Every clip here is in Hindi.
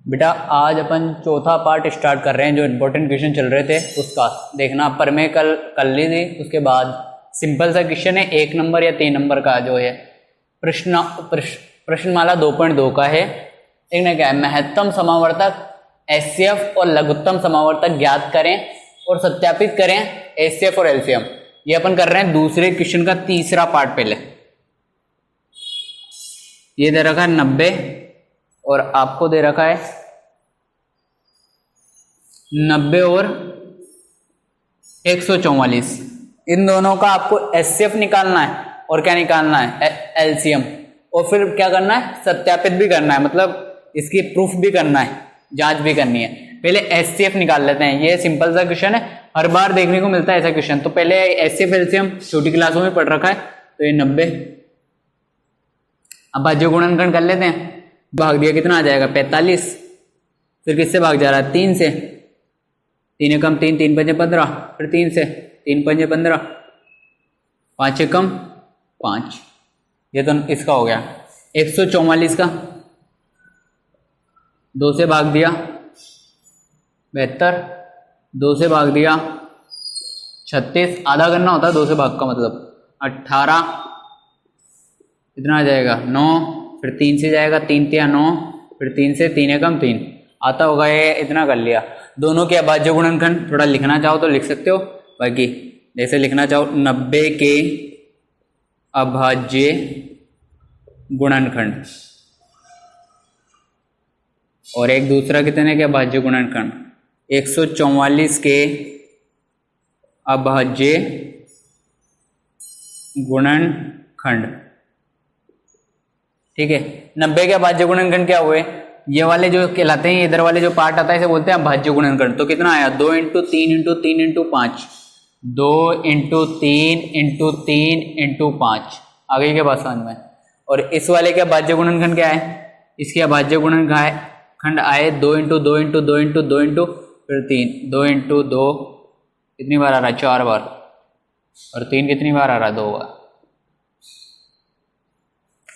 बेटा आज अपन चौथा पार्ट स्टार्ट कर रहे हैं। जो इम्पोर्टेंट क्वेश्चन चल रहे थे उसका देखना। पर मैं कल कर ली थी, उसके बाद सिंपल सा क्वेश्चन है 1 नंबर या 3 नंबर का जो है प्रश्नमाला 2.2 का है। देखना क्या है, महत्तम समावर्तक एचसीएफ और लघुत्तम समावर्तक ज्ञात करें और सत्यापित करें एचसीएफ और एलसीएम। ये अपन कर रहे हैं दूसरे क्वेश्चन का तीसरा पार्ट। पहले ये दे रखा है 90 और आपको दे रखा है 90 और 144। इन दोनों का आपको एचसीएफ निकालना है और क्या निकालना है, एलसीएम। और फिर क्या करना है, सत्यापित भी करना है, मतलब इसकी प्रूफ भी करना है, जांच भी करनी है। पहले एचसीएफ निकाल लेते हैं। ये सिंपल सा क्वेश्चन है, हर बार देखने को मिलता है ऐसा क्वेश्चन। तो पहले एचसीएफ एलसीएम छोटी क्लासों में पढ़ रखा है। तो ये 90, अब भाज्य गुणनखंड कर लेते हैं। भाग दिया कितना आ जाएगा, 45। फिर किससे भाग जा रहा है, 3 से। 3 एकम 3, 3 पंजे 15। फिर 3 से, 3 पंजे 15, 5 एकम 5। ये तो इसका हो गया। 144 का 2 से भाग दिया 72, 2 से भाग दिया 36। आधा करना होता है 2 से भाग का, मतलब 18। कितना आ जाएगा, 9। फिर 3 से जाएगा, 3 तिया 9। फिर 3 से, 3 एकम 3 आता होगा। ये इतना कर लिया। दोनों के अभाज्य गुणनखंड थोड़ा लिखना चाहो तो लिख सकते हो। बाकी जैसे लिखना चाहो 90 के अभाज्य गुणनखंड और एक दूसरा कितने के अभाज्य गुणनखंड, 144 के अभाज्य गुणनखंड। ठीक है, 90 के अभाज्य गुणनखंड क्या हुए, ये वाले जो कहलाते हैं, इधर वाले जो पार्ट आता है इसे बोलते हैं अभाज्य गुणनखंड। तो कितना आया, 2 × 3 × 3 × 5, 2 × 3 × 3 × 5। आगे के बात समझ में। और इस वाले के अभाज्य गुणनखंड क्या है, इसके अभाज्य गुणनखंड आए 2 × 2 × 2 × 2 × फिर 3, 2 × 2 कितनी बार आ रहा है, 4 बार। और 3 कितनी बार आ रहा है, 2 बार।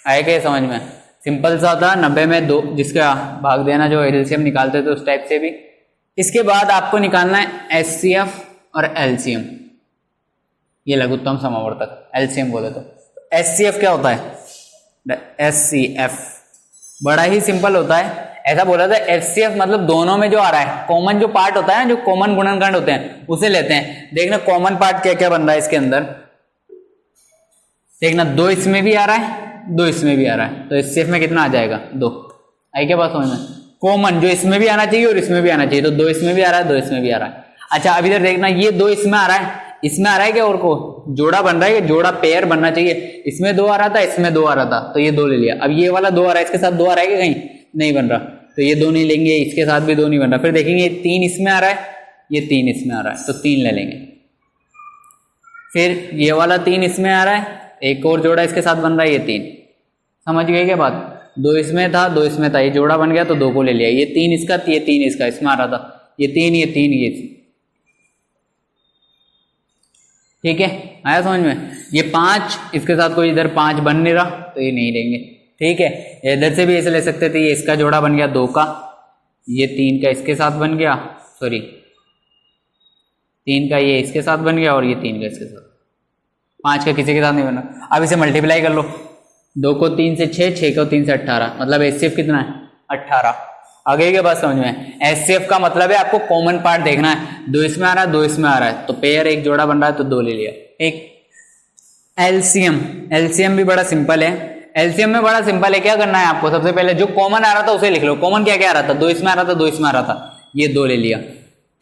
आए क्या समझ में। सिंपल सा था, 90 में 2 जिसका भाग देना, जो एलसीएम निकालते थे उस टाइप से भी। इसके बाद आपको निकालना है एचसीएफ और एलसीएम। ये लघुत्तम समावर्तक एलसीएम बोले तो एचसीएफ क्या होता है, एचसीएफ बड़ा ही सिंपल होता है। ऐसा बोला था, एचसीएफ मतलब दोनों में जो आ रहा है, कॉमन जो पार्ट होता है ना, जो कॉमन गुणनखंड होते हैं उसे लेते हैं। देखना कॉमन पार्ट क्या क्या बन रहा है इसके अंदर। देखना 2 इसमें भी आ रहा है, 2 इसमें भी आ रहा है। तो एचसीएफ में कितना आ जाएगा, 2। आई क्या बात समझ में। कॉमन जो इसमें भी आना चाहिए और इसमें भी आना चाहिए। तो 2 इसमें भी आ रहा है, 2 इसमें भी आ रहा है। अच्छा अब इधर देखना, ये 2 इसमें आ रहा है, इसमें आ रहा है क्या, और को जोड़ा बन रहा है, जोड़ा पेयर बनना चाहिए। इसमें 2 आ रहा था, इसमें 2 आ रहा था, तो ये 2 ले लिया। अब ये वाला 2 आ रहा है, इसके साथ 2 आ रहा है क्या, कहीं नहीं बन रहा, तो ये 2 नहीं लेंगे। इसके साथ भी 2 नहीं बन रहा। फिर देखेंगे 3 इसमें आ रहा है, ये 3 इसमें आ रहा है, तो 3 ले लेंगे। फिर ये वाला 3 इसमें आ रहा है, एक और जोड़ा इसके साथ बन रहा है, ये 3। समझ गए क्या बात। 2 इसमें था, 2 इसमें था, ये जोड़ा बन गया तो 2 को ले लिया। ये 3 इसका, ये 3 इसका, इसमें आ रहा था, ये 3, ये 3, ये। ठीक है, आया समझ में। ये 5 इसके साथ कोई इधर 5 बन नहीं रहा, तो ये नहीं लेंगे। ठीक है, इधर से भी ऐसे ले सकते थे। ये इसका जोड़ा बन गया 2 का, ये 3 का इसके साथ बन गया, सॉरी 3 का ये इसके साथ बन गया, और ये 3 का इसके साथ। 5 का किसी के साथ नहीं बन रहा। अब इसे मल्टीप्लाई कर लो, 2 को 3 से 6, 6 को 3 से 18, मतलब एचसीएफ कितना है, 18। आगे के बात समझ में। एचसीएफ का मतलब है आपको कॉमन पार्ट देखना है। 2 इसमें आ रहा है, 2 इसमें आ रहा है, तो पेयर एक जोड़ा बन रहा है, तो 2 ले लिया। एक एलसीएम, एलसीएम भी बड़ा सिंपल है। एलसीएम में बड़ा सिंपल है, क्या करना है आपको, सबसे पहले जो कॉमन आ रहा था उसे लिख लो। कॉमन क्या क्या आ रहा था, 2 इसमें आ रहा था, 2 इसमें आ रहा था, ये 2 ले लिया।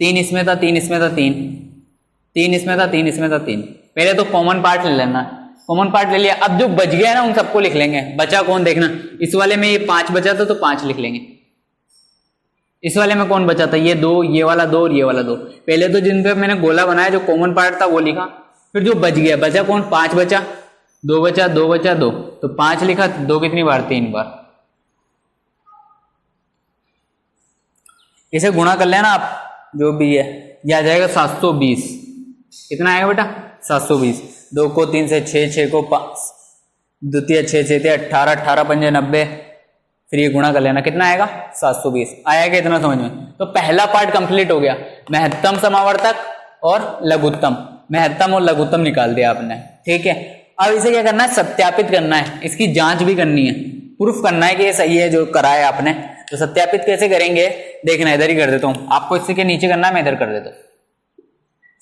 3 इसमें था, 3 इसमें था, 3 इसमें था, 3 इसमें था, 3। पहले तो कॉमन पार्ट ले लेना, कॉमन पार्ट ले लिया। अब जो बच गया ना उन सबको लिख लेंगे। बचा कौन, देखना इस वाले में ये 5 बचा था, तो 5 लिख लेंगे। इस वाले में कौन बचा था, ये 2, ये वाला 2 और ये वाला 2। पहले तो जिन पे मैंने गोला बनाया, जो कॉमन पार्ट था वो लिखा। फिर जो बच गया, बचा कौन, 5 बचा, 2 बचा, 2 बचा, 2, तो 5 लिखा। 2 कितनी बार, 3 बार। इसे गुणा कर लेना आप, जो भी है, यह आ जाएगा 720। कितना आएगा बेटा, 720। 2 को 3 से 6, 6 को 5, द्वितीय 6 6 18, 18 पंजे 90, फिर ये गुणा कर लेना, कितना आएगा 720। आया क्या इतना समझ में? तो पहला पार्ट कंप्लीट हो गया, महत्तम समावर्तक और लघुत्तम, महत्तम और लघुत्तम निकाल दिया आपने, ठीक है। अब इसे क्या करना है, सत्यापित करना है, इसकी जांच भी करनी है, प्रूफ करना है कि ये सही है जो करा है आपने। तो सत्यापित कैसे करेंगे देखना, इधर ही कर देता हूं, आपको इसके नीचे करना है, मैं इधर कर देता हूं।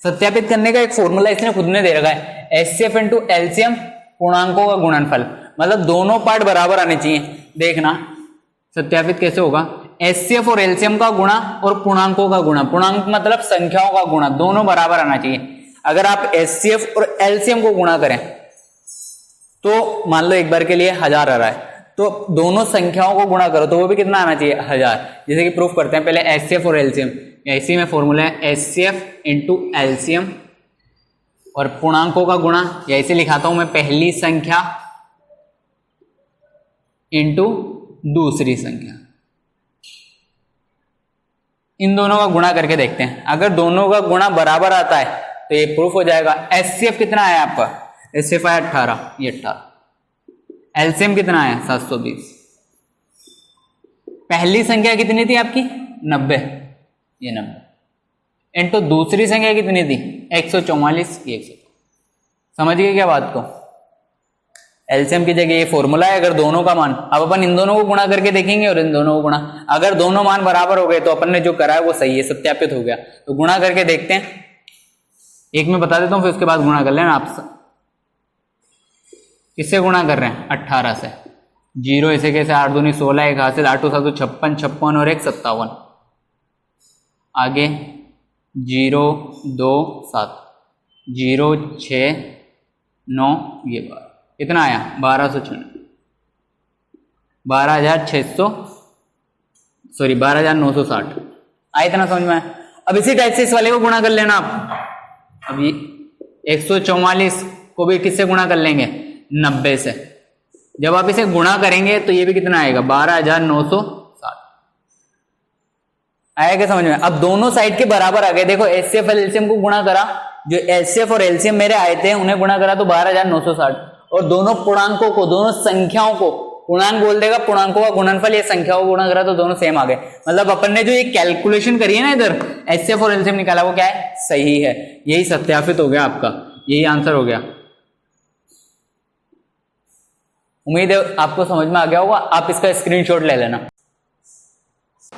सत्यापित करने का एक फॉर्मूला इसने खुद ने दे रखा है, HCF इंटू एलसीएम पूर्णांकों का गुणनफल, मतलब दोनों पार्ट बराबर आने चाहिए। देखना सत्यापित कैसे होगा, HCF और एलसीएम का गुणा और पूर्णांकों का गुणा, पूर्णांक मतलब संख्याओं का गुणा, दोनों बराबर आना चाहिए। अगर आप HCF और एलसीएम को गुणा करें तो मान लो एक बार के लिए 1000 आ रहा है, तो दोनों संख्याओं को गुणा करो तो वो भी कितना आना चाहिए 1000। जैसे कि प्रूफ करते हैं, पहले HCF और एलसीएम, इसी में फॉर्मूला है HCF इंटू एलसीएम और पूर्णांकों का गुणा, या इसे लिखाता हूं मैं पहली संख्या इंटू दूसरी संख्या, इन दोनों का गुणा करके देखते हैं। अगर दोनों का गुणा बराबर आता है तो ये प्रूफ हो जाएगा। HCF कितना है आपका, HCF है 18, ये 18, एलसीएम कितना है 720, पहली संख्या कितनी थी आपकी 90, ये 90 इंटू दूसरी संख्या कितनी थी 144, ये 100। समझ गए क्या बात को? एलसीएम की जगह ये फॉर्मूला है, अगर दोनों का मान, अब अपन इन दोनों को गुणा करके देखेंगे और इन दोनों को गुणा, अगर दोनों मान बराबर हो गए तो अपन ने जो करा है वो सही है, सत्यापित हो गया। तो गुणा करके देखते हैं, एक में बता देता हूं फिर उसके बाद गुणा कर लेना आप। किससे गुणा कर रहे हैं 18 से, 0 इसे कैसे 8 दूनी 16, एक हासिल 8 7 56, 56 और 1 57, आगे 0 2 7, 0 6 9, ये 12, कितना आया 1296, 12,600 सॉरी 12,960 आया, इतना समझ में आया। अब इसी टाइप से इस वाले को गुणा कर लेना आप। अभी 144 को भी किससे गुणा कर लेंगे 90 से, जब आप इसे गुणा करेंगे तो ये भी कितना आएगा 12,960। आया क्या समझ में? अब दोनों साइड के बराबर आ गए। देखो HCF और एलसीएम को गुणा करा, जो HCF और एलसीएम मेरे आए थे उन्हें गुणा करा तो 12,960, और दोनों पूर्णांकों को, दोनों संख्याओं को, पूर्णांक बोल देगा, पूर्णांकों का गुणनफल, ये संख्याओं को गुणा करा तो दोनों सेम आ गए। मतलब अपन ने जो ये कैलकुलेशन करी है ना इधर HCF और एलसीएम निकाला, वो क्या है सही है, यही सत्यापित हो गया आपका, यही आंसर हो गया। उम्मीद है आपको समझ में आ गया होगा। आप इसका स्क्रीनशॉट ले लेना।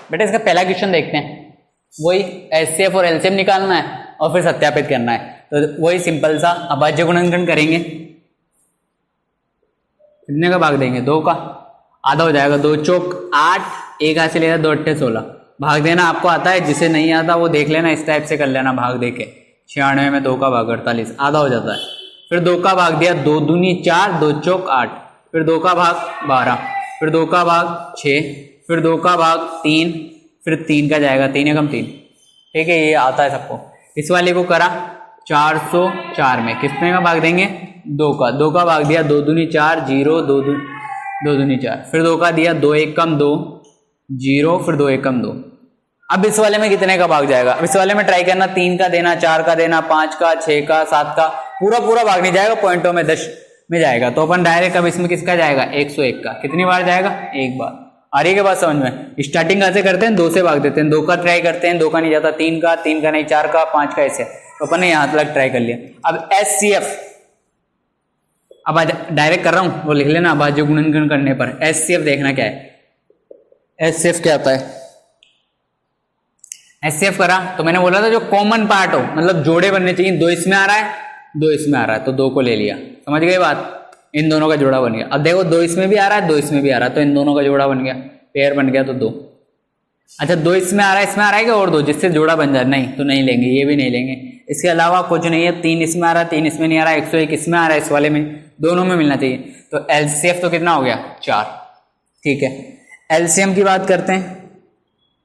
बेटा इसका पहला क्वेश्चन देखते हैं, वही HCF और एलसीएम निकालना है और फिर सत्यापित करना है। तो वही सिंपल सा अभाज्य गुणनखंड करेंगे। कितने का भाग देंगे 2 का, आधा हो जाएगा, 2 चौक 8, 1 हाथ से लेगा 2 अट्ठे 16। भाग देना आपको आता है, जिसे नहीं आता वो देख लेना, इस टाइप से कर लेना भाग दे के। 96 में 2 का भाग 48, आधा हो जाता है। फिर 2 का भाग दिया, 2 दूनी 4, 2 चौक 8, फिर 2 का भाग 12, फिर 2 का भाग 6, फिर 2 का भाग 3, फिर 3 का जाएगा 3 एकम 3। ठीक है, ये आता है सबको। इस वाले को करा 404 में कितने का भाग देंगे 2 का, 2 का भाग दिया, 2 दूनी 4, 0, 2 दूनी 4, फिर 2 का दिया, 2 एकम 2, 0, फिर 2 एकम 2। अब इस वाले में कितने का भाग जाएगा, अब इस वाले में ट्राई करना, 3 का देना, 4 का देना, 5 का, 6 का, 7 का, पूरा पूरा भाग नहीं जाएगा, पॉइंटों में 10 में जाएगा। तो अपन डायरेक्ट अब इसमें किसका जाएगा 101 का, कितनी बार जाएगा 1 बार। आ रही है बात समझ में? स्टार्टिंग कैसे करते हैं, 2 से भाग देते हैं, 2 का ट्राई करते हैं, 2 का नहीं जाता, 3 का, 3 का नहीं, 4 का, 5 का, ऐसे। तो अपन ने यहां तक ट्राई कर लिया। अब HCF, अब डायरेक्ट कर रहा हूं, वो लिख लेना अभाज्य गुणनखंड करने पर। HCF देखना क्या है, HCF क्या आता है। HCF करा तो मैंने बोला था जो कॉमन पार्ट हो, मतलब जोड़े बनने चाहिए, 2 इसमें आ रहा है, 2 इसमें आ रहा है, तो 2 को ले लिया। समझ गए बात, इन दोनों का जोड़ा बन गया। अब देखो 2 इसमें भी आ रहा है, 2 इसमें भी आ रहा है, तो इन दोनों का जोड़ा बन गया, पेयर बन गया, तो 2। अच्छा 2 इसमें आ रहा है, इसमें आ रहा है क्या और 2 जिससे जोड़ा बन जाए, नहीं तो नहीं लेंगे, ये भी नहीं लेंगे। इसके अलावा कुछ नहीं है, 3 इसमें आ रहा है, 3 इसमें नहीं आ रहा है, 101 इसमें आ रहा है, इस वाले में, दोनों में मिलना चाहिए। तो LCF तो कितना हो गया 4। ठीक है, LCM की बात करते हैं,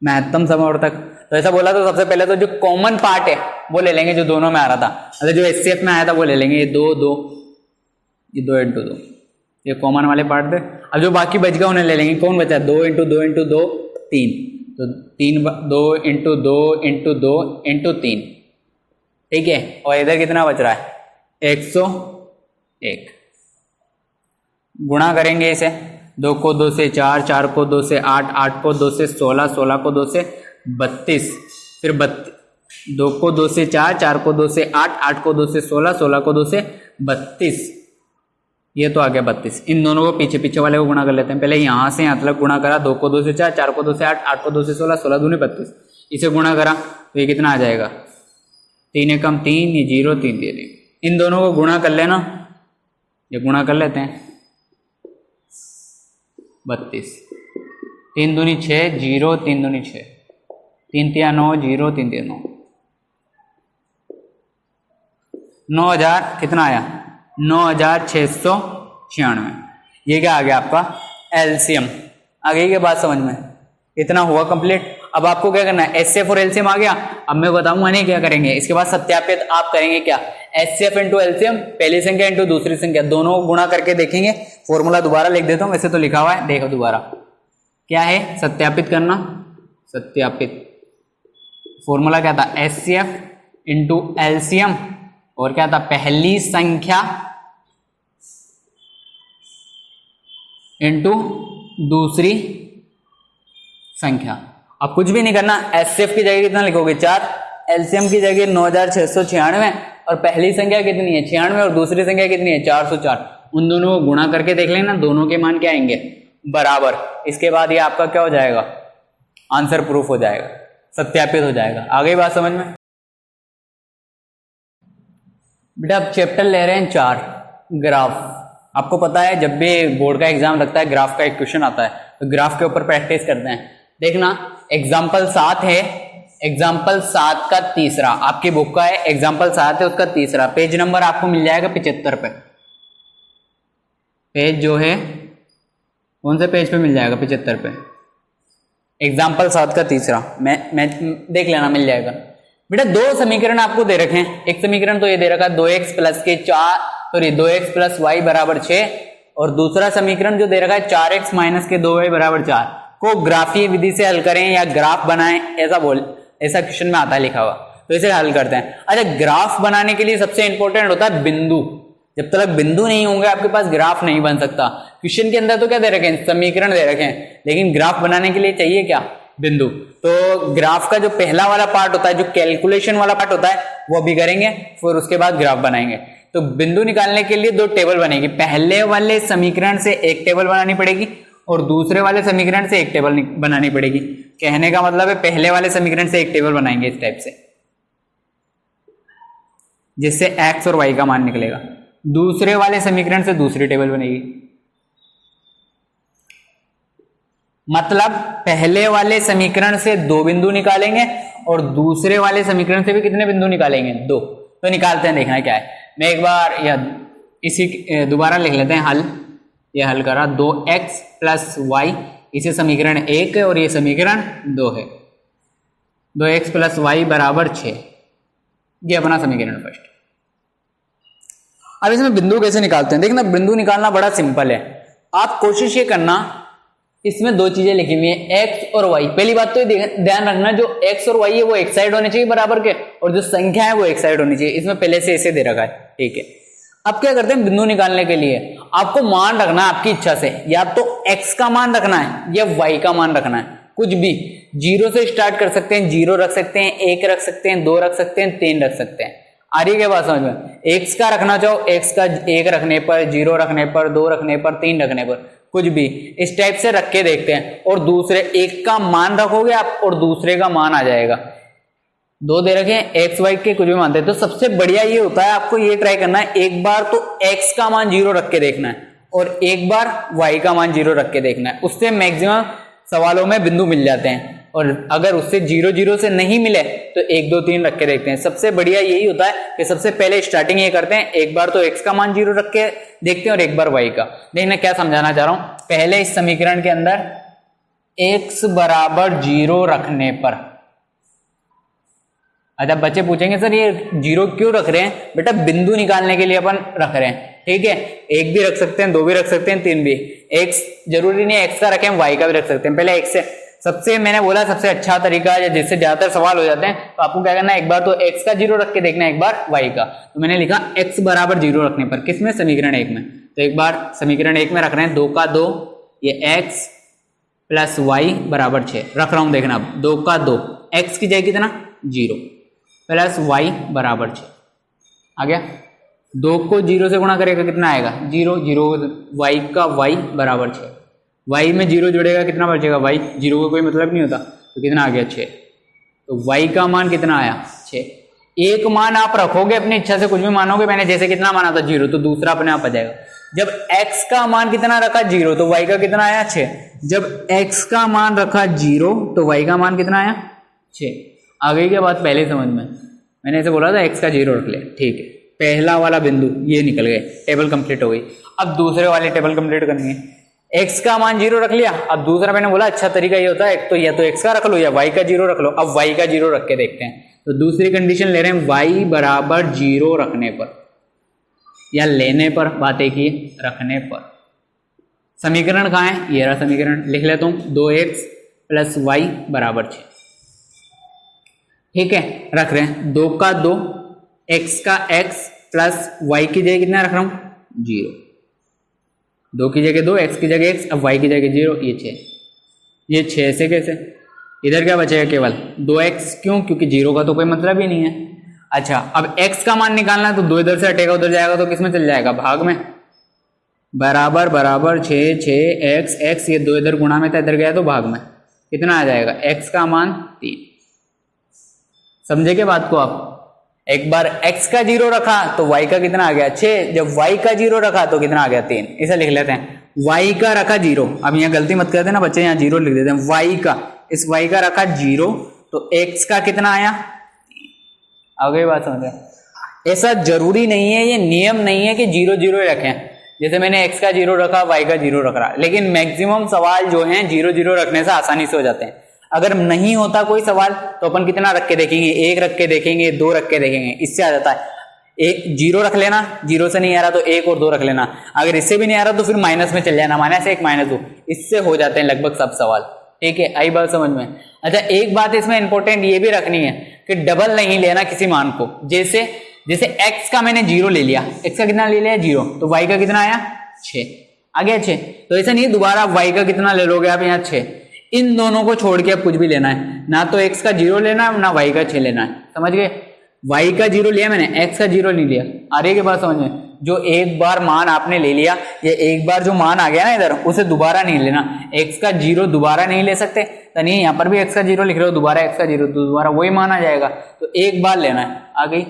महत्तम समवर्तक। तो ऐसा बोला तो सबसे पहले तो जो कॉमन पार्ट है वो ले लेंगे, जो दोनों में आ रहा था। मतलब जो HCF में आया था वो ले लेंगे, ये 2 2, ये 2 × 2, ये कॉमन वाले पार्ट थे। अब जो बाकी बच गया उन्हें ले लेंगे। कौन बचा, 2 × 2 × 2 3, तो 2 × 2 × 2 × 3। ठीक है, और इधर कितना बच रहा है 101। गुणा करेंगे इसे 2 को 2 से 4, 4 को 2 से 8, 8 को 2 से 16, 16 को 2 से 32, फिर 2 को 2 से 4, 4 को 2 से 8, 8 को 2 से 16, 16 को 2 से 32, ये तो आ गया 32। इन दोनों को पीछे पीछे वाले को गुणा कर लेते हैं। पहले यहाँ से यहाँ तक गुणा करा, 2 को 2 से 4, 4 को 2 से 8, 8 को 2 से 16, 16 दूनी 32, इसे गुणा करा तो ये कितना आ जाएगा, 3 एकम 3, ये 0 3 दे देंगे। इन दोनों को गुणा कर लेना, ये गुणा कर लेते हैं, 32, 3 दूनी 6, 0 3 दूनी 6, 3 तिया 9, 0 3 तिया 9, 9000 कितना आया, 9696। ये क्या आ गया आपका एलसीएम। आ गई क्या बात समझ में, इतना हुआ कंप्लीट। अब आपको क्या करना है, एचसीएफ और एलसीएम आ गया। अब मैं बताऊंगा नहीं क्या करेंगे, इसके बाद सत्यापित आप करेंगे क्या, एचसीएफ इंटू एलसीएम, पहली संख्या इंटू दूसरी संख्या, दोनों को गुणा करके देखेंगे। फॉर्मूला दोबारा लिख देता हूं, वैसे तो लिखा हुआ है, देखो दोबारा क्या है, सत्यापित करना, सत्यापित फॉर्मूला क्या था, एचसीएफ इंटू एलसीएम, और क्या था, पहली संख्या इंटू दूसरी संख्या। अब कुछ भी नहीं करना, एचसीएफ की जगह कितना लिखोगे 4, एलसीएम की जगह 9696, और पहली संख्या कितनी है 96 और दूसरी संख्या कितनी है 404। उन दोनों को गुणा करके देख लेना, दोनों के मान क्या आएंगे, बराबर। इसके बाद ये आपका क्या हो जाएगा, आंसर प्रूफ हो जाएगा, सत्यापित हो जाएगा। आ गई बात समझ में बेटा। अब चैप्टर ले रहे हैं 4, ग्राफ। आपको पता है जब भी बोर्ड का एग्जाम लगता है ग्राफ का एक क्वेश्चन आता है, तो ग्राफ के ऊपर प्रैक्टिस करते हैं। देखना एग्जाम्पल 7 है, एग्जाम्पल 7 का तीसरा, आपकी बुक का है एग्जाम्पल 7 है उसका तीसरा, पेज नंबर आपको मिल जाएगा 75 पे। पेज जो है कौन से पेज पे मिल जाएगा, 75 पे, एग्जाम्पल 7 का तीसरा। मैं देख लेना, मिल जाएगा बेटा। 2 समीकरण आपको दे रखे हैं, एक समीकरण तो ये दे रखा है 2x प्लस के 2x प्लस वाई बराबर 6, और दूसरा समीकरण जो दे रखा है 4x माइनस के 2y बराबर 4 को ग्राफीय विधि से हल करें या ग्राफ बनाएं, ऐसा क्वेश्चन में आता है लिखा हुआ, तो इसे हल करते हैं। अच्छा, ग्राफ बनाने के लिए सबसे इंपॉर्टेंट होता है बिंदु। जब तक बिंदु नहीं होंगे आपके पास ग्राफ नहीं बन सकता। क्वेश्चन के अंदर तो क्या दे रखे हैं, समीकरण दे रखे हैं, लेकिन ग्राफ बनाने के लिए चाहिए क्या, बिंदु। तो ग्राफ का जो पहला वाला पार्ट होता है, जो कैलकुलेशन वाला पार्ट होता है, वो अभी करेंगे, फिर उसके बाद ग्राफ बनाएंगे। तो बिंदु निकालने के लिए 2 टेबल बनेगी, पहले वाले समीकरण से एक टेबल बनानी पड़ेगी और दूसरे वाले समीकरण से एक टेबल बनानी पड़ेगी। कहने का मतलब है पहले वाले समीकरण से एक टेबल बनाएंगे इस टाइप से, जिससे x और y का मान निकलेगा। दूसरे वाले समीकरण से दूसरी टेबल बनेगी, मतलब पहले वाले समीकरण से 2 बिंदु निकालेंगे और दूसरे वाले समीकरण से भी कितने बिंदु निकालेंगे, 2। तो निकालते हैं, देखना क्या है। मैं एक बार या इसी दोबारा लिख लेते हैं हल। ये हल करा 2x प्लस वाई, इसे समीकरण 1 है और ये समीकरण 2 है। 2x प्लस वाई बराबर 6, ये अपना समीकरण फर्स्ट। अब इसमें बिंदु कैसे निकालते हैं, देखना बिंदु निकालना बड़ा सिंपल है। आप कोशिश ये करना, इसमें 2 चीजें लिखी हुई है x और y। पहली बात तो ध्यान रखना, जो x और y है वो एक साइड होने चाहिए बराबर के, और जो संख्या है वो एक साइड होनी चाहिए। इसमें पहले से ऐसे दे रखा है, ठीक है। अब क्या करते हैं, बिंदु निकालने के लिए आपको मान रखना है आपकी इच्छा से, या तो x का मान रखना है या y का मान रखना है, कुछ भी। 0 से स्टार्ट कर सकते हैं, 0 रख सकते हैं, 1 रख सकते हैं, 2 रख सकते हैं, 3 रख सकते हैं। आ रही है क्या बात समझ में। x का रखना चाहो, x का 1 रखने पर, 0 रखने पर, 2 रखने पर, 3 रखने पर, कुछ भी इस टाइप से रख के देखते हैं। और दूसरे एक का मान रखोगे आप और दूसरे का मान आ जाएगा। 2 दे रखे हैं, एक्स वाई के कुछ भी मानते हैं। तो सबसे बढ़िया ये होता है, आपको ये ट्राई करना है, एक बार तो x का मान 0 रख के देखना है और एक बार y का मान 0 रख के देखना है। उससे मैक्सिमम सवालों में बिंदु मिल जाते हैं। और अगर उससे 0 0 से नहीं मिले तो 1 2 3 रख के देखते हैं। सबसे बढ़िया यही होता है कि सबसे पहले स्टार्टिंग ये करते हैं, एक बार तो x का मान 0 रख के देखते हैं और एक बार y का। देखना क्या समझाना चाह रहा हूं। पहले इस समीकरण के अंदर x बराबर 0 रखने पर, अच्छा बच्चे पूछेंगे सर ये 0 क्यों रख रहे हैं, बेटा बिंदु निकालने के लिए अपन रख रहे हैं, ठीक है। 1 भी रख सकते हैं, 2 भी रख सकते हैं, 3 भी। x जरूरी नहीं है x का रखें, y का भी रख सकते हैं। पहले x से सबसे मैंने बोला सबसे अच्छा तरीका है, जिससे ज्यादातर सवाल हो जाते हैं, तो आपको क्या करना है, एक बार तो x का 0 रख के देखना है, एक बार y का। तो मैंने लिखा x बराबर 0 रखने पर, किसमें, समीकरण 1 में। तो एक बार समीकरण 1 में रख रहे हैं, 2 का 2, ये x प्लस वाई बराबर 6 रख रहा हूँ, देखना अब 2 का 2, x की जगह कितना 0 प्लस वाई बराबर 6 आ गया। 2 को 0 से गुणा करेगा कितना आएगा 0, 0 y का y बराबर 6, y में 0 जुड़ेगा कितना बचेगा y, 0 का कोई मतलब नहीं होता, तो कितना आ गया 6। तो y का मान कितना आया 6। एक मान आप रखोगे अपनी इच्छा से, कुछ भी मानोगे, मैंने जैसे कितना माना था 0, तो दूसरा अपने आप आ जाएगा। जब x का मान कितना रखा 0 तो y का कितना आया 6, जब x का मान रखा 0 तो y का मान कितना आया 6। आ गई क्या बात पहले समझ में? मैंने ऐसे बोला था x का 0 रख ले, ठीक है, पहला वाला बिंदु ये निकल गए, टेबल कंप्लीट हो गई। अब दूसरे वाले टेबल कंप्लीट करनी है। x का मान 0 रख लिया, अब दूसरा मैंने बोला अच्छा तरीका ये होता है, एक तो या तो x का रख लो या y का 0 रख लो। अब y का 0 रख के देखते हैं, तो दूसरी कंडीशन ले रहे हैं y बराबर 0 रखने पर या लेने पर, बात एक ही रखने पर। समीकरण कहाँ है, ये रहा समीकरण, लिख लेता हूं 2x प्लस वाई बराबर 6, ठीक है, रख रहे हैं 2 का 2, x का x प्लस y की जगह कितना रख रहा हूं 0, 2 की जगह 2, x की जगह x, अब y की जगह 0, ये 6, ये 6 से कैसे, इधर क्या बचेगा केवल 2x, क्यों, क्योंकि 0 का तो कोई मतलब ही नहीं है। अच्छा अब x का मान निकालना है, तो 2 इधर से हटेगा उधर जाएगा तो किसमें चल जाएगा भाग में, बराबर बराबर 6 6 x x, ये 2 इधर गुणा में था इधर गया तो भाग में, कितना आ जाएगा x का मान 3। समझे के बात को आप? एक बार x का 0 रखा तो y का कितना आ गया 6, जब y का 0 रखा तो कितना आ गया 3। इसे लिख लेते हैं, y का रखा 0, अब यहाँ गलती मत करते ना बच्चे, यहाँ 0 लिख देते हैं, y का, इस y का रखा 0 तो x का कितना आया, आ गई बात समझ में? ऐसा जरूरी नहीं है, ये नियम नहीं है कि 0 0 रखें, जैसे मैंने x का 0 रखा y का 0 रख रहा, लेकिन मैक्सिमम सवाल जो हैं 0 0 रखने से आसानी से हो जाते हैं। अगर नहीं होता कोई सवाल तो अपन कितना रख के देखेंगे, 1 रख के देखेंगे, 2 रख के देखेंगे, इससे आ जाता है। एक 0 रख लेना, 0 से नहीं आ रहा तो 1 और 2 रख लेना, अगर इससे भी नहीं आ रहा तो फिर माइनस में चल जाना, -1 -2, इससे हो जाते हैं लगभग सब सवाल, ठीक है, आई बात समझ में? अच्छा एक बात इसमें इंपॉर्टेंट ये भी रखनी है कि डबल नहीं लेना किसी मान को, जैसे x का मैंने 0 ले लिया, x का कितना ले लिया 0, तो y का कितना आया 6, आ गया 6, तो ऐसा नहीं दोबारा y का कितना ले लोगे आप यहाँ 6, इन दोनों को छोड़ के अब कुछ भी लेना है, ना तो x का 0 लेना है ना y का 6 लेना है, समझ गए? y का 0 लिया मैंने, x का 0 नहीं लिया। आ रही है के बात समझ में? जो एक बार मान आपने ले लिया, ये एक बार जो मान आ गया ना इधर, उसे दोबारा नहीं लेना, x का 0 दोबारा नहीं ले सकते, तो नहीं यहाँ पर भी x का 0 लिख रहे हो, दोबारा x का 0 तो दोबारा वही मान आ जाएगा, तो एक बार लेना है, आ गई।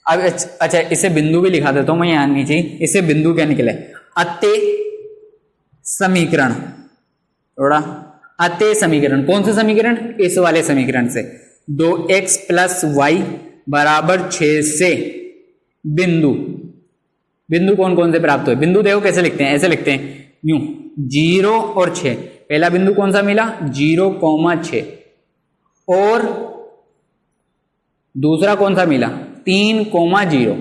अब अच्छा इसे बिंदु भी लिखा देता हूँ मैं यहाँ नीचे, इसे बिंदु क्या निकले, अत्य समीकरण, थोड़ा अत्य समीकरण, कौन सा समीकरण, इस वाले समीकरण से 2x प्लस वाई बराबर 6 से बिंदु, बिंदु कौन कौन से प्राप्त हुए, बिंदु देखो कैसे लिखते हैं, ऐसे लिखते हैं यूं 0 और 6, पहला बिंदु कौन सा मिला 0,6 और दूसरा कौन सा मिला 3,0,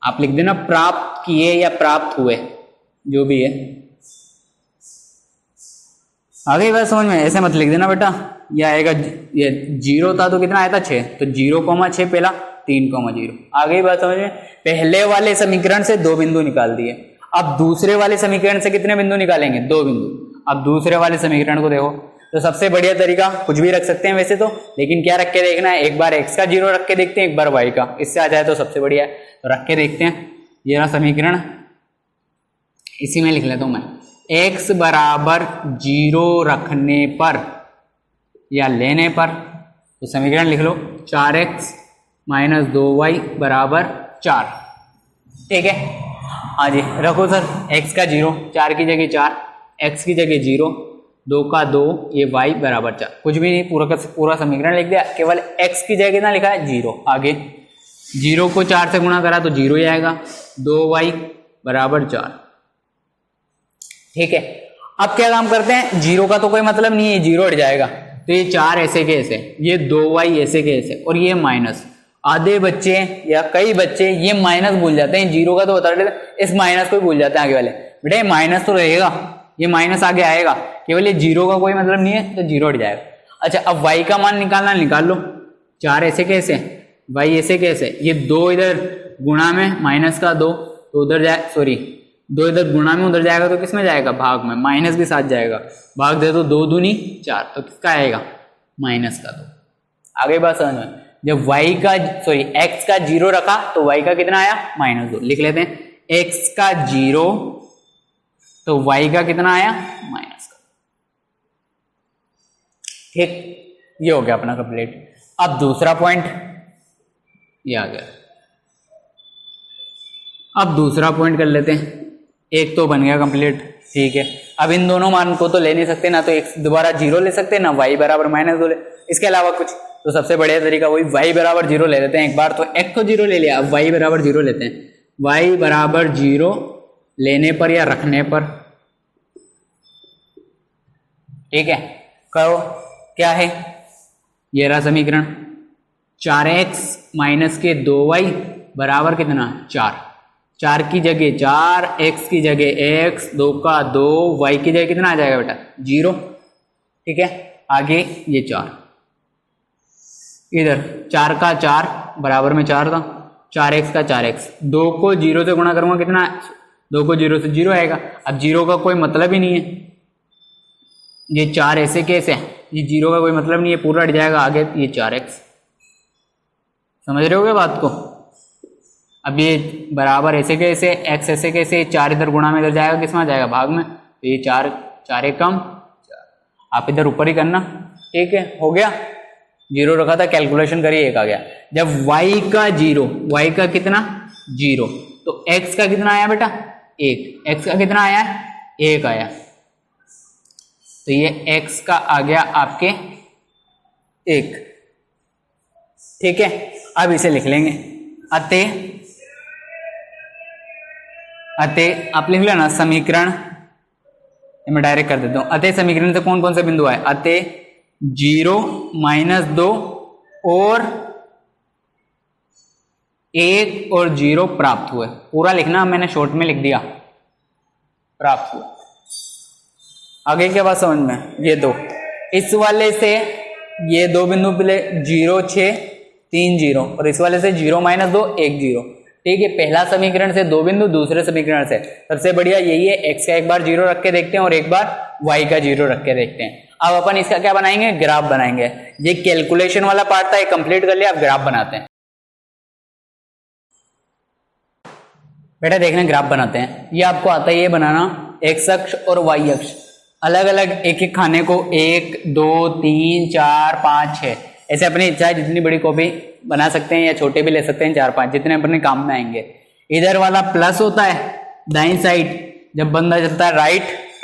आप लिख देना प्राप्त किए या प्राप्त हुए, जो भी है, आगे बात समझ में? ऐसे मत लिख देना बेटा, यह आएगा, ये 0 था तो कितना आया था 6, तो 0,6 पहला 3,0, आगे बात समझ में? पहले वाले समीकरण से 2 बिंदु निकाल दिए, अब दूसरे वाले समीकरण से कितने बिंदु निकालेंगे 2 बिंदु। अब दूसरे वाले समीकरण को देखो, तो सबसे बढ़िया तरीका कुछ भी रख सकते हैं वैसे तो, लेकिन क्या रख के देखना है, एक बार x का 0 रख के देखते हैं, एक बार y का, इससे आ जाए तो सबसे बढ़िया है, तो रख के देखते हैं। ये रहा समीकरण, इसी में लिख लेता हूं मैं, x बराबर 0 रखने पर या लेने पर, तो समीकरण लिख लो 4x माइनस 2y बराबर 4, ठीक है। हाँ जी रखो सर, x का 0, 4 की जगह 4, x की जगह 0, 2 का 2, ये y बराबर 4, कुछ भी नहीं, पूरा का पूरा समीकरण लिख दिया, केवल x की जगह कितना लिखा है 0, आगे 0 को 4 से गुणा करा तो 0 ही आएगा, 2y बराबर 4, ठीक है। अब क्या काम करते हैं, 0 का तो कोई मतलब नहीं है, 0 हट जाएगा, तो ये 4 ऐसे के ऐसे, ये 2y ऐसे के ऐसे, और ये माइनस, आधे बच्चे या कई बच्चे ये माइनस भूल जाते हैं, 0 का तो बता देते, इस माइनस को भी भूल जाते हैं आगे वाले, बेटा माइनस तो रहेगा, ये माइनस आगे आएगा, केवल ये 0 का कोई मतलब नहीं है, तो 0 हट जाएगा। अच्छा अब y का मान निकालना, निकाल लो, 4 ऐसे कैसे, y ऐसे कैसे, ये 2 इधर गुणा में माइनस का 2 तो उधर जाए, सॉरी 2 इधर गुणा में उधर जाएगा तो किस में जाएगा, भाग में, माइनस भी साथ जाएगा, भाग दे तो 2 दूनी 4, तो किसका आएगा, माइनस का। तो आगे बात समझ में। जब x का 0 रखा तो y का कितना आया, -2। लिख लेते हैं x का 0 तो y का कितना आया, माइनस का। ठीक, ये हो गया अपना कंप्लीट। अब दूसरा पॉइंट ये आ गया। अब दूसरा पॉइंट कर लेते हैं। एक तो बन गया कंप्लीट, ठीक है। अब इन दोनों मान को तो ले नहीं सकते, ना तो x दोबारा 0 ले सकते, ना y बराबर -2 ले, इसके अलावा कुछ। तो सबसे बढ़िया तरीका वही y बराबर 0 ले लेते हैं। एक बार तो x को 0 ले लिया, अब y बराबर 0 लेते हैं। y बराबर 0 लेने पर या रखने पर, ठीक है, करो क्या है, ये रहा समीकरण। 4x माइनस के 2y बराबर कितना, 4। 4 की जगह 4, x की जगह x, 2 का 2, y की जगह कितना आ जाएगा बेटा, 0। ठीक है, आगे ये 4, इधर 4 का 4 बराबर में 4 था, 4x का 4x, 2 को 0 से गुणा करूंगा कितना, 2 को 0 से 0 आएगा। अब 0 का कोई मतलब ही नहीं है, ये 4 ऐसे कैसे है, ये 0 का कोई मतलब नहीं है, पूरा हट जाएगा आगे, ये 4x। समझ रहे होगे बात को। अब ये बराबर ऐसे कैसे, x ऐसे कैसे, 4 इधर गुणा में इधर जाएगा, किस में आ जाएगा, भाग में, तो ये 4 एक कम 4, आप इधर ऊपर ही करना। ठीक है, हो गया। 0 रखा था, कैलकुलेशन करिए, 1 आ गया। जब y का 0, y का कितना 0, तो x का कितना आया बेटा 1, x का कितना आया 1 आया, तो ये x का आ गया आपके 1। ठीक है, अब इसे लिख लेंगे, अतः आप लिख लेना समीकरण, मैं डायरेक्ट कर देता हूं। अतः समीकरण से कौन कौन से बिंदु आए, अतः 0, -2 और 1 और 0 प्राप्त हुए। पूरा लिखना, मैंने शॉर्ट में लिख दिया, प्राप्त हुए। आगे क्या बात समझ में, ये 2, इस वाले से ये 2 बिंदु मिले, 0, 6, 3 0, और इस वाले से 0, -2, 1 0। ठीक है, पहला समीकरण से 2 बिंदु, दूसरे समीकरण से सबसे बढ़िया यही है, x का एक बार 0 रख के देखते हैं और एक बार y का 0 रख के देखते हैं। अब अपन इसका क्या बनाएंगे, ग्राफ बनाएंगे। ये कैलकुलेशन वाला पार्ट था, ये कंप्लीट कर लिया, अब ग्राफ बनाते हैं। बेटा देखना, ग्राफ बनाते हैं। ये आपको आता है ये बनाना, x अक्ष और y अक्ष अलग अलग, एक एक खाने को 1, 2, 3, 4, 5, 6 ऐसे अपनी इच्छा है जितनी बड़ी कॉपी बना सकते हैं, या छोटे भी ले सकते हैं, 4, 5 जितने अपने काम में आएंगे। इधर वाला प्लस होता है दाईं साइड, जब बंदा चलता है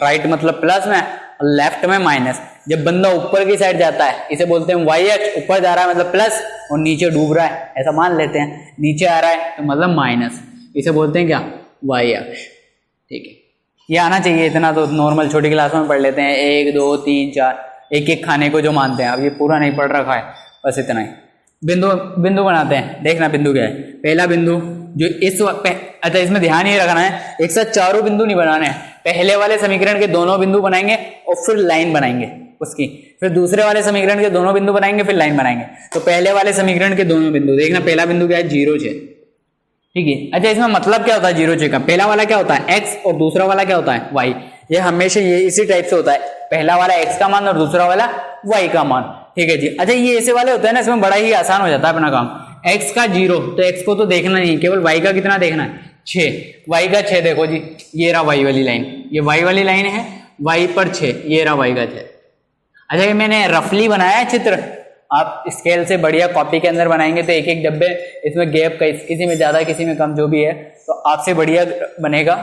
राइट मतलब प्लस में, और लेफ्ट में माइनस। जब बंदा ऊपर की साइड जाता है, इसे बोलते हैं y अक्ष, ऊपर जा रहा है मतलब प्लस, और नीचे डूब रहा है ऐसा मान लेते हैं, नीचे आ रहा है तो मतलब माइनस, इसे बोलते हैं क्या, y अक्ष। ठीक है, ये आना चाहिए, इतना तो नॉर्मल छोटी क्लासों में पढ़ लेते हैं, 1, 2, 3, 4 एक एक खाने को जो मानते हैं। अब ये पूरा नहीं पढ़ रखा है, बस इतना ही। बिंदु बनाते हैं, देखना बिंदु क्या है। पहला बिंदु जो अच्छा इसमें ध्यान ये रखना है, एक साथ चारों बिंदु नहीं बनाने हैं। पहले वाले समीकरण के दोनों बिंदु बनाएंगे और फिर लाइन बनाएंगे उसकी, फिर दूसरे वाले समीकरण के दोनों बिंदु बनाएंगे, फिर लाइन बनाएंगे। तो पहले वाले समीकरण के दोनों बिंदु देखना, पहला बिंदु क्या है, 0, 6। ठीक है, अच्छा इसमें मतलब क्या होता है 0, 6 का, पहला वाला क्या होता है x और दूसरा वाला क्या होता है y। ये हमेशा ये इसी टाइप से होता है, पहला वाला x का मान और दूसरा वाला y का मान। ठीक है जी, अच्छा ये ऐसे वाले होते हैं ना, इसमें बड़ा ही आसान हो जाता है अपना काम। x का 0, तो x को तो देखना नहीं, केवल y का कितना देखना है, 6। y का 6 देखो जी, ये रहा y वाली लाइन, ये y वाली लाइन है, y पर 6, ये रहा y का 6। अच्छा ये मैंने रफली बनाया है चित्र, आप स्केल से बढ़िया कॉपी के अंदर बनाएंगे तो एक एक डब्बे, इसमें गैप किसी में ज्यादा किसी में कम जो भी है, तो आपसे बढ़िया बनेगा।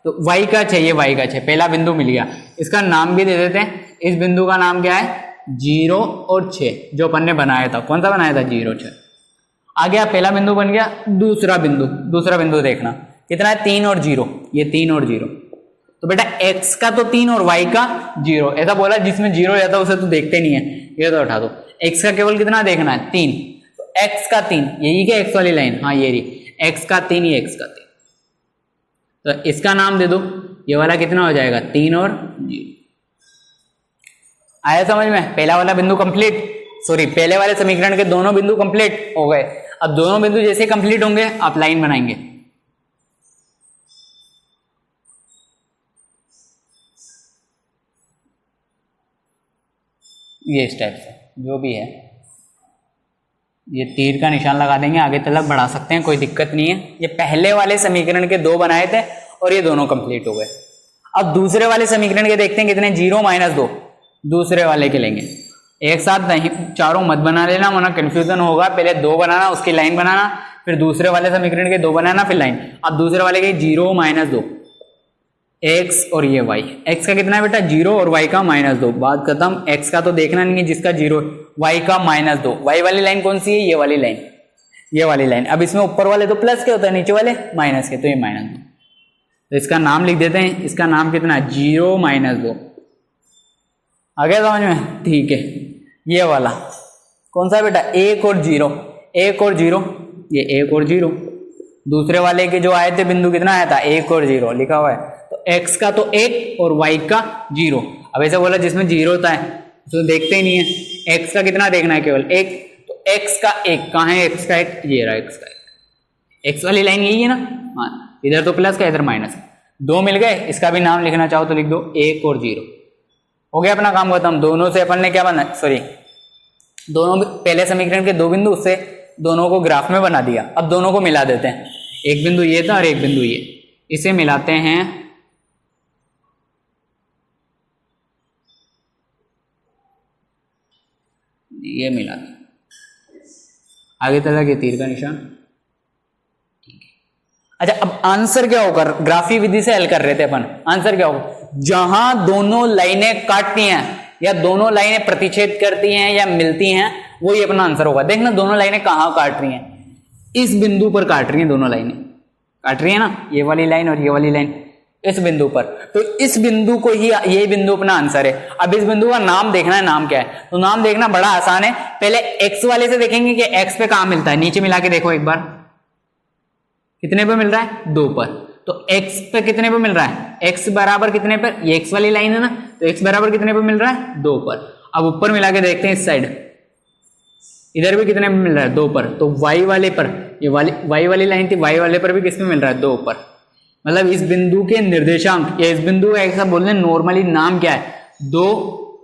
तो y का 6, ये y का 6 पहला बिंदु मिल गया, इसका नाम भी दे देते हैं। इस बिंदु का नाम क्या है, 0 और 6, जो अपन ने बनाया था। कौन सा बनाया था, 0, 6। आ गया, पहला बिंदु बन गया। दूसरा बिंदु देखना कितना है, 3 और 0, ये 3 और 0। तो बेटा x का तो 3 और y का 0, ऐसा बोला जिसमें 0 रहता है उसे तो देखते नहीं है, ये तो उठा दो। x का केवल कितना देखना है, 3, तो x का 3, यही क्या x वाली लाइन, हाँ ये रही, x का 3, ये x का 3, तो इसका नाम दे दो। ये वाला कितना हो जाएगा, 3 और 0। आया समझ में, पहला वाला बिंदु कंप्लीट, सॉरी पहले वाले समीकरण के दोनों बिंदु कंप्लीट हो गए। अब दोनों बिंदु जैसे कंप्लीट होंगे आप लाइन बनाएंगे। ये इस टाइप से जो भी है, ये तीर का निशान लगा देंगे, आगे तक बढ़ा सकते हैं, कोई दिक्कत नहीं है। ये पहले वाले समीकरण के 2 बनाए थे और ये दोनों कंप्लीट हो गए। अब दूसरे वाले समीकरण के देखते हैं कितने, 0 - 2 दूसरे वाले के लेंगे। एक साथ नहीं, चारों मत बना लेना वरना कंफ्यूजन होगा। पहले 2 बनाना, उसकी लाइन बनाना, फिर दूसरे वाले समीकरण के 2 बनाना, फिर लाइन। अब दूसरे वाले के 0 - 2 x और ये y, x का कितना है बेटा 0 और y का -2, बात खत्म। x का तो देखना नहीं है जिसका 0, y का -2। y वाली लाइन कौन सी है, ये वाली लाइन, ये वाली लाइन। अब इसमें ऊपर वाले तो प्लस के होता है, नीचे वाले माइनस के, तो ये -2। तो इसका नाम लिख देते हैं, इसका नाम कितना है 0 - 2। आ गया समझ में, ठीक है। ये वाला कौन सा बेटा, 1 और 0, 1 और 0, ये 1 और 0। दूसरे वाले के जो आए थे बिंदु कितना आया था, 1 और 0 लिखा हुआ है। तो x का तो 1 और y का 0। अब ऐसा बोला जिसमें 0 होता है तो देखते ही नहीं है, x का कितना देखना है, केवल 1। तो x का 1 कहाँ है, x का 1 ये रहा, x का 1। x वाली लाइन यही है ना, हाँ, इधर तो प्लस का इधर माइनस। 2 मिल गए, इसका भी नाम लिखना चाहो तो लिख दो 1 और 0। हो गया अपना काम खत्म। दोनों से अपन ने क्या बना, सॉरी दोनों पहले समीकरण के 2 बिंदु, उससे दोनों को ग्राफ में बना दिया। अब दोनों को मिला देते हैं, एक बिंदु ये था और एक बिंदु ये, इसे मिलाते हैं। ये मिला दें, आगे तक ये तीर का निशान, ठीक है। अच्छा अब आंसर क्या होगा, ग्राफी विधि से हल कर रहे थे अपन। आंसर क्या होगा, जहां दोनों लाइनें काटती हैं या दोनों लाइनें प्रतिच्छेद करती हैं या मिलती हैं, वही अपना आंसर होगा। देखना दोनों लाइनें कहां काट रही हैं, इस बिंदु पर काट रही हैं, दोनों लाइनें काट रही है ना, ये वाली लाइन और ये वाली लाइन इस बिंदु पर। तो इस बिंदु को ही, ये बिंदु अपना आंसर है। अब इस बिंदु का नाम देखना है, नाम क्या है, तो नाम देखना बड़ा आसान है। पहले x वाले से देखेंगे कि x पे कहां मिलता है, नीचे मिला के देखो एक बार, कितने पे मिल रहा है, 2 पर। तो x पे कितने पे मिल रहा है, x बराबर कितने पर, ये x वाली लाइन है ना, तो x बराबर कितने पे मिल रहा है, 2 पर। अब ऊपर मिला के देखते हैं इस साइड, इधर भी कितने पे मिल रहा है, 2 पर। तो y वाले पर, ये वाली y वाली लाइन थी, y वाले पर भी किस पे मिल रहा है, 2 पर। मतलब इस बिंदु के निर्देशांक या इस बिंदु का ऐसा बोलने नॉर्मली नाम क्या है, 2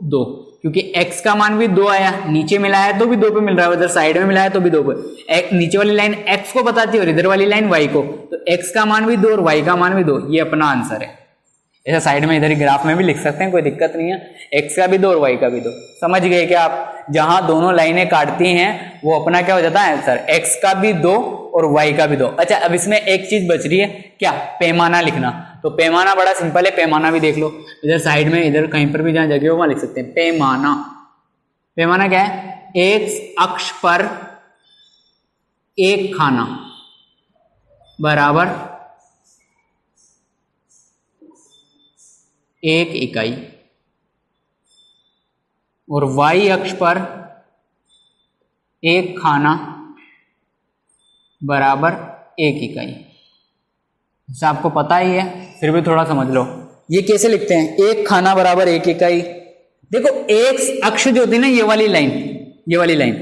2, क्योंकि x का मान भी 2 आया, नीचे मिला है तो भी 2 पे मिल रहा है, उधर साइड में मिला है तो भी 2 पे। नीचे वाली लाइन x को बताती है और इधर वाली लाइन y को, तो x का मान भी 2 और y का मान भी 2, ये अपना आंसर है। ऐसा साइड में इधर ही ग्राफ में भी लिख सकते हैं, कोई दिक्कत नहीं है। x का भी 2 और y का भी 2, समझ गए क्या आप, जहां दोनों लाइनें काटती हैं वो अपना क्या हो जाता है आंसर, x का भी 2 और y का भी 2। अच्छा अब इसमें एक चीज बच रही है क्या, पैमाना लिखना। तो पैमाना बड़ा सिंपल है, पैमाना भी देख लो इधर साइड में, इधर कहीं पर भी जहां जगह हो वहां लिख सकते हैं पैमाना। पैमाना क्या है, एक अक्ष पर एक खाना बराबर 1 इकाई, और y अक्ष पर एक खाना बराबर 1 इकाई। जैसे आपको पता ही है, फिर भी थोड़ा समझ लो। ये कैसे लिखते हैं, एक खाना बराबर 1 इकाई। देखो एक अक्ष जो होती है ना, ये वाली लाइन, ये वाली लाइन,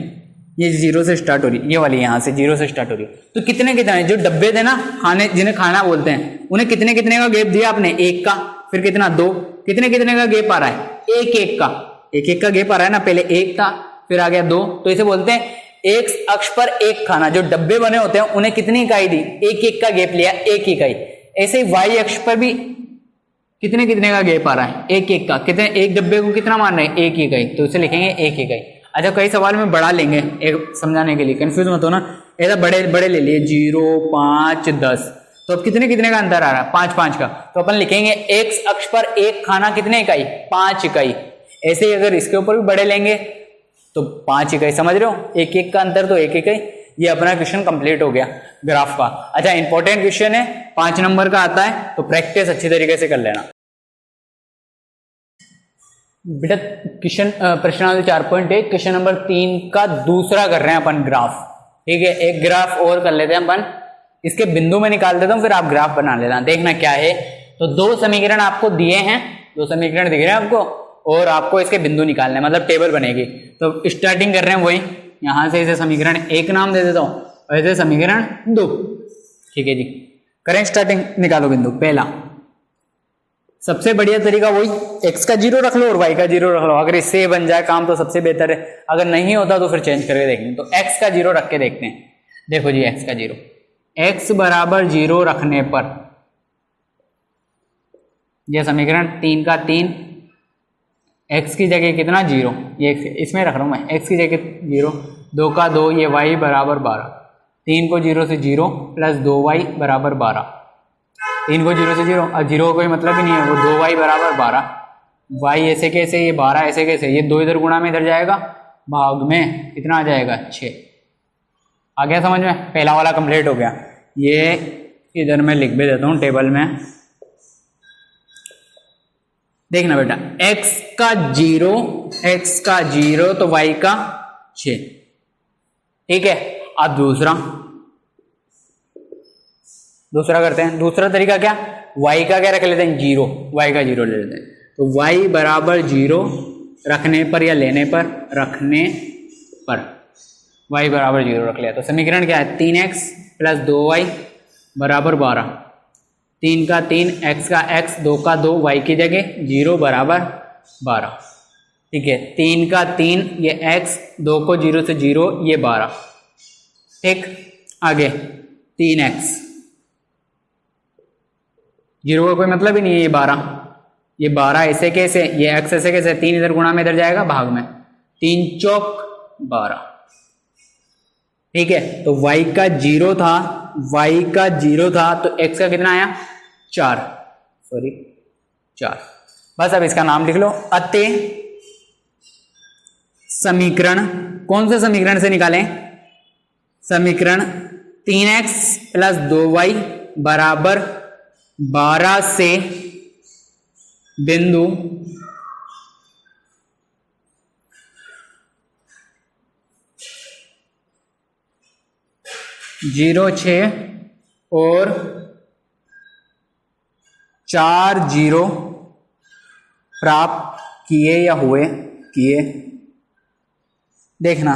ये 0 से स्टार्ट हो रही, ये वाली यहां से 0 से स्टार्ट हो रही। तो कितने कितने जो डब्बे थे ना खाने, जिन्हें खाना बोलते हैं, उन्हें कितने कितने का गैप दिया आपने, 1 का, फिर कितना 2, कितने कितने का गैप आ रहा है, 1 1 का, 1 1 का गैप आ रहा है ना। पहले 1 था, फिर आ गया 2, तो इसे बोलते हैं एक अक्ष पर एक खाना। जो डब्बे बने होते हैं उन्हें कितनी इकाई दी, 1 1 का गैप लिया, 1 इकाई। ऐसे ही y अक्ष पर भी कितने कितने का गैप आ रहा है, 1 1 का। कितने, एक डब्बे को कितना मान रहे हैं, 1 इकाई, तो इसे लिखेंगे 1 इकाई। अच्छा कई सवाल में बड़ा लेंगे एक समझाने के लिए, कंफ्यूज मत हो ना, ऐसा बड़े बड़े ले लिए 0 5 10, तो अब कितने कितने का अंतर आ रहा है, 5 5 का। तो अपन लिखेंगे x अक्ष पर एक खाना कितने इकाई, 5 इकाई। ऐसे ही अगर इसके ऊपर भी बड़े लेंगे तो 5 इकाई, समझ रहे हो, 1 1 का अंतर तो 1 इकाई। ये अपना क्वेश्चन कंप्लीट हो गया ग्राफ का। अच्छा इंपॉर्टेंट क्वेश्चन है, 5 नंबर का आता है, तो प्रैक्टिस अच्छी तरीके से कर लेना बेटा। क्वेश्चन प्रश्नावली 4.1 क्वेश्चन नंबर 3 का दूसरा कर रहे हैं अपन ग्राफ, ठीक है। एक ग्राफ और कर लेते हैं अपन, इसके बिंदु में निकाल देता हूं, फिर आप ग्राफ बना लेना। देखना क्या है, तो 2 समीकरण आपको दिए हैं, 2 समीकरण दिख रहे हैं आपको, और आपको इसके बिंदु निकालने हैं, मतलब टेबल बनेगी। तो स्टार्टिंग कर रहे हैं वही, यहां से इसे समीकरण 1 नाम दे देता हूं और इसे समीकरण 2, ठीक है जी। करें स्टार्टिंग, निकालो बिंदु पहला, सबसे बढ़िया तरीका वही x का 0 रख लो और y का 0 रख लो। अगर इससे बन जाए काम तो सबसे बेहतर है, अगर नहीं होता तो फिर चेंज करके देखेंगे। तो x का 0 रख के देखते हैं। देखो जी x का 0, x बराबर 0 रखने पर यह समीकरण 3 का 3, x की जगह कितना 0, ये इसमें रख रहा हूं मैं, x की जगह 0, 2 का 2, ये y बराबर 12, 3 को 0 से 0 प्लस 2y बराबर 12, 3 को 0 से 0, और 0 का कोई मतलब ही नहीं है, वो 2y बराबर 12, y ऐसे कैसे, ये 12 ऐसे कैसे, ये 2 इधर गुणा में इधर जाएगा, भाग में कितना आ जाएगा 6। आ गया समझ में? पहला वाला कंप्लीट हो गया। ये इधर मैं लिख भी देता हूँ टेबल में, देखना बेटा, x का 0 तो y का 6, ठीक है। अब दूसरा करते हैं। दूसरा तरीका क्या, y का क्या रख लेते हैं 0, y का 0 ले लेते हैं। तो y बराबर 0 रखने पर या लेने पर, रखने पर y बराबर 0 रख लिया। तो समीकरण क्या है, 3x प्लस 2y बराबर 12, 3 का 3, x का x, 2 का 2, y की जगह 0 बराबर 12, ठीक है। 3 का 3, ये x, 2 को 0 से 0, ये 12, ठीक। आगे 3x, 0 का कोई मतलब ही नहीं है, ये 12 ऐसे कैसे, ये x ऐसे कैसे, 3 इधर गुणा में इधर जाएगा, भाग में, 3 चौक 12, ठीक है। तो y का 0 था, तो x का कितना आया 4, बस। अब इसका नाम लिख लो, अतः समीकरण, कौन से समीकरण से निकालें, समीकरण 3x प्लस 2y बराबर 12 से बिंदु जीरो 6 और 4 0 प्राप्त किए। देखना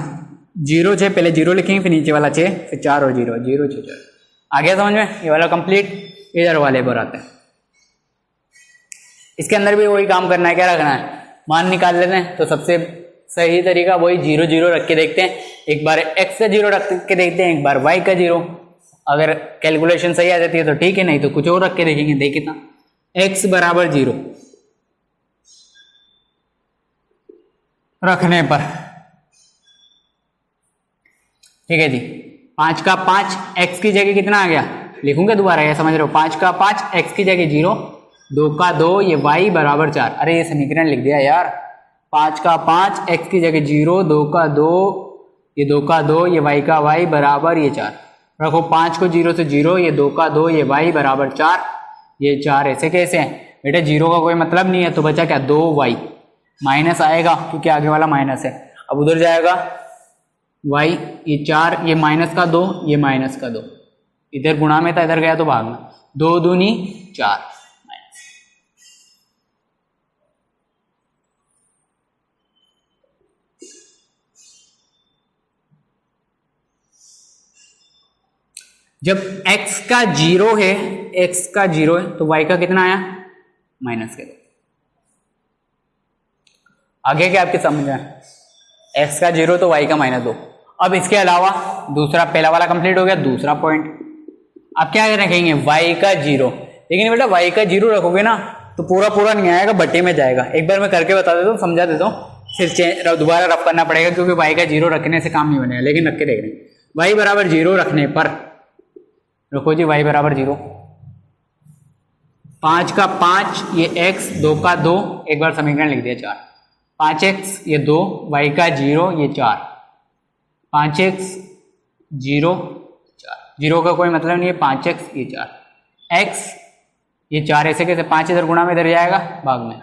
0 6, पहले 0 लिखेंगे, फिर नीचे वाला 6, फिर 4 और 0, 0 6 4। आ गया समझ में? ये वाला कंप्लीट। इधर वाले पर आते हैं, इसके अंदर भी वही काम करना है। क्या रखना है, मान निकाल लेते हैं। तो सबसे सही तरीका वही 0 0 रख के देखते हैं। एक बार x का 0 रख के देखते हैं, एक बार y का 0। अगर कैलकुलेशन सही आ जाती है तो ठीक है, नहीं तो कुछ और रख के देखेंगे। देख कितना, x बराबर 0 रखने पर, ठीक है जी, 5 का 5, x की जगह कितना आ गया, लिखूंगा दोबारा, ये समझ रहे हो, 5 का 5, x की जगह 0, 2 का 2, ये y बराबर 4। अरे ये समीकरण लिख दिया यार, 5 का 5, x की जगह 0, 2 का 2, ये 2 का 2, ये y का y बराबर ये 4। रखो 5 को 0 से 0, ये 2 का 2, ये y बराबर 4, ये 4 ऐसे कैसे हैं बेटा, 0 का कोई मतलब नहीं है। तो बचा क्या, 2y, माइनस आएगा क्योंकि आगे वाला माइनस है। अब उधर जाएगा y, ये 4, ये माइनस का 2, ये माइनस का 2, इधर गुणा में था, इधर गया तो भाग में, 2 दूनी 4 माइनस। जब x का 0 है, x का 0 है, तो y का कितना आया, माइनस के 2। आगे क्या आपके समझ में, x का 0 तो y का -2। अब इसके अलावा दूसरा, पहला वाला कंप्लीट हो गया, दूसरा पॉइंट। अब क्या रखेंगे, y का 0। लेकिन बेटा y का 0 रखोगे ना तो पूरा नहीं आएगा, बटे में जाएगा। एक बार मैं करके बता देता हूँ, समझा देता हूँ, फिर दोबारा रफ करना पड़ेगा क्योंकि y का 0 रखने से काम नहीं बनेगा। लेकिन रख के देख रहे हैं, y बराबर 0 रखने पर, रखो जी, y बराबर 0, 5 का 5, ये x, 2 का 2, एक बार समीकरण लिख दिया 4, 5x, ये 2, y का 0, ये 4, 5x 0 4, 0 का कोई मतलब नहीं है, 5x ये 4, x ये 4 ऐसे कैसे, 5 इधर गुणा में इधर जाएगा, भाग में।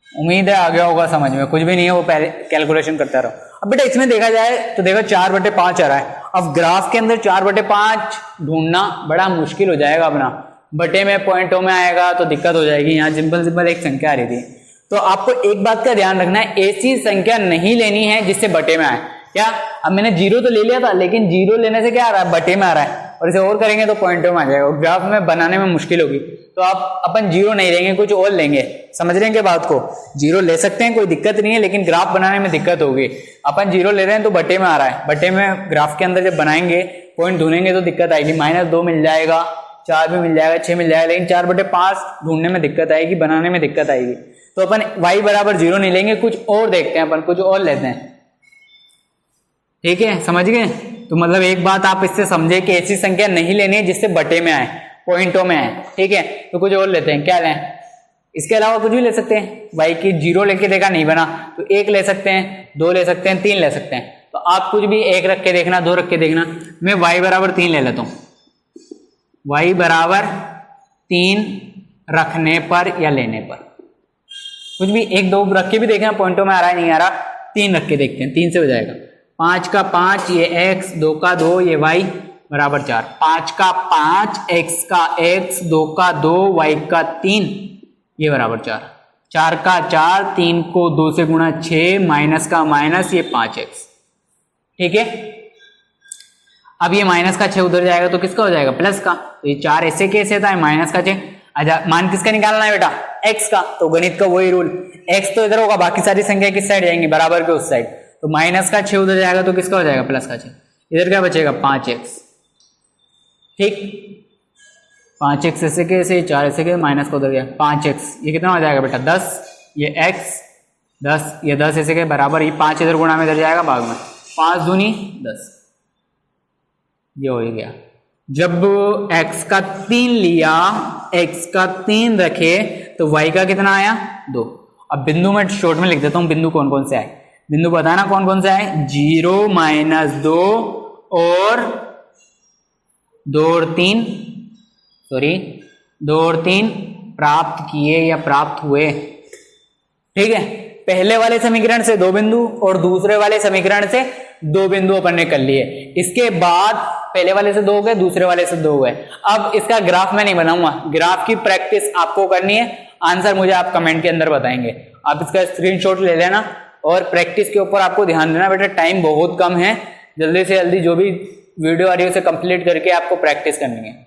उम्मीद है आ गया होगा समझ में, कुछ भी नहीं है, वो पहले कैलकुलेशन करता रहो। अब बेटा इसमें देखा जाए तो देखो 4/5 आ रहा है। अब ग्राफ के अंदर 4/5 ढूंढना बड़ा मुश्किल हो जाएगा अपना, बटे में पॉइंटों में आएगा तो दिक्कत हो जाएगी। यहाँ सिंपल एक संख्या आ रही थी, तो आपको एक बात का ध्यान रखना है, ऐसी संख्या नहीं लेनी है जिससे बटे में आए। क्या, अब मैंने 0 तो ले लिया था, लेकिन 0 लेने से क्या आ रहा है, बटे में आ रहा है। और इसे और करेंगे तो पॉइंटों में आ जाएगा और ग्राफ में बनाने में मुश्किल होगी। तो आप अपन जीरो नहीं लेंगे, कुछ और लेंगे। समझ रहे हैं क्या बात को? जीरो ले सकते हैं, कोई दिक्कत नहीं है, लेकिन ग्राफ बनाने में दिक्कत होगी। अपन जीरो ले रहे हैं तो बटे में आ रहा है, बटे में ग्राफ के अंदर जब बनाएंगे पॉइंट ढूंढेंगे तो दिक्कत आएगी। -2 मिल जाएगा, 4 भी मिल जाएगा, 6 मिल जाएगा, लेकिन 4/5 ढूंढने में दिक्कत आएगी, बनाने में दिक्कत आएगी। तो अपन y बराबर 0 नहीं लेंगे, कुछ और देखते हैं, अपन कुछ और लेते हैं। ठीक है, समझ गए? तो मतलब एक बात आप इससे समझे कि ऐसी संख्या नहीं लेनी है जिससे बटे में आए, पॉइंटों में आए। ठीक है, तो कुछ और लेते हैं। क्या लें? इसके अलावा कुछ भी ले सकते हैं। y की 0 लेके देखा नहीं बना तो 1 ले सकते हैं, 2 ले सकते हैं, 3 ले सकते हैं। तो आप कुछ भी 1 रख के देखना, 2 रख के देखना। मैं y बराबर 3 ले लेता हूं। y बराबर 3 रखने पर या लेने पर कुछ भी 1 2 रख के भी देखना, पॉइंटों में आ रहा है नहीं आ रहा। 3 रख के देखते हैं, 3 से हो जाएगा। 5 का 5 ये x, 2 का 2 ये y बराबर 4। 5 का 5 x का x, 2 का 2 y का 3 ये बराबर 4। 4 का 4, 3 को 2 से गुणा 6, माइनस का माइनस ये 5x। ठीक है, अब ये माइनस का 6 उधर जाएगा तो किसका हो जाएगा? प्लस का। तो ये 4 ऐसे कैसे था? माइनस का 6। अच्छा, मान किसका निकालना है बेटा? x का। तो गणित का वही रूल, x तो इधर होगा, बाकी सारी संख्या किस साइड जाएंगी? बराबर के उस साइड। तो माइनस का 6 उधर जाएगा तो किसका हो जाएगा? प्लस का 6। इधर क्या बचेगा? 5x। ठीक, 5x ऐसे कैसे, 4 ऐसे कैसे, माइनस का उधर गया 5x। ये कितना हो जाएगा बेटा? 10। ये x 10, ये 10 ऐसे के बराबर, ये 5 इधर गुणा में इधर जाएगा भाग में, 5 दूनी 10। ये हो गया। जब x का 3 लिया, x का 3 रखे तो y का कितना आया? 2। अब बिंदु में शॉर्ट में लिख देता हूं, बिंदु कौन कौन से आए। बिंदु बताना कौन कौन से आए? 0, -2 और 2 और 3, सॉरी 2 और 3 प्राप्त किए या प्राप्त हुए। ठीक है, पहले वाले समीकरण से 2 बिंदु और दूसरे वाले समीकरण से 2 बिंदु अपन ने कर लिए। इसके बाद पहले वाले से 2 हो गए, दूसरे वाले से 2 हो गए। अब इसका ग्राफ मैं नहीं बनाऊंगा, ग्राफ की प्रैक्टिस आपको करनी है। आंसर मुझे आप कमेंट के अंदर बताएंगे। आप इसका स्क्रीनशॉट ले लेना और प्रैक्टिस के ऊपर आपको ध्यान देना बेटा, टाइम बहुत कम है। जल्दी से जल्दी जो भी वीडियो आ रही है उसे कंप्लीट करके आपको प्रैक्टिस करनी है।